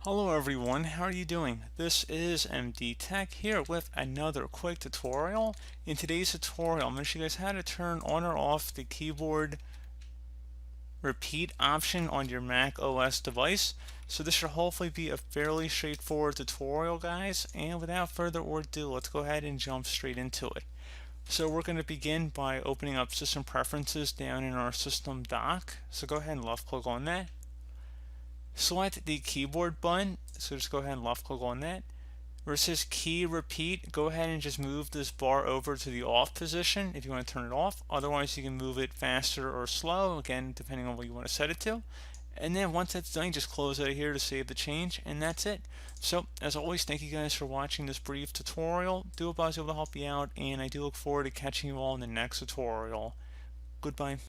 Hello everyone, how are you doing? This is MD Tech here with another quick tutorial. In today's tutorial, I'm going to show you guys how to turn on or off the keyboard repeat option on your Mac OS device. So this should hopefully be a fairly straightforward tutorial, guys. And without further ado, let's go ahead and jump straight into it. So we're going to begin by opening up System Preferences down in our System dock. So go ahead and left click on that. Select the keyboard button, so just go ahead and left click on that. Where it says key repeat, go ahead and just move this bar over to the off position if you want to turn it off. Otherwise you can move it faster or slow, again depending on what you want to set it to. And then once that's done, just close out of here to save the change, and that's it. So as always, thank you guys for watching this brief tutorial. Do hope I was able to help you out, and I do look forward to catching you all in the next tutorial. Goodbye.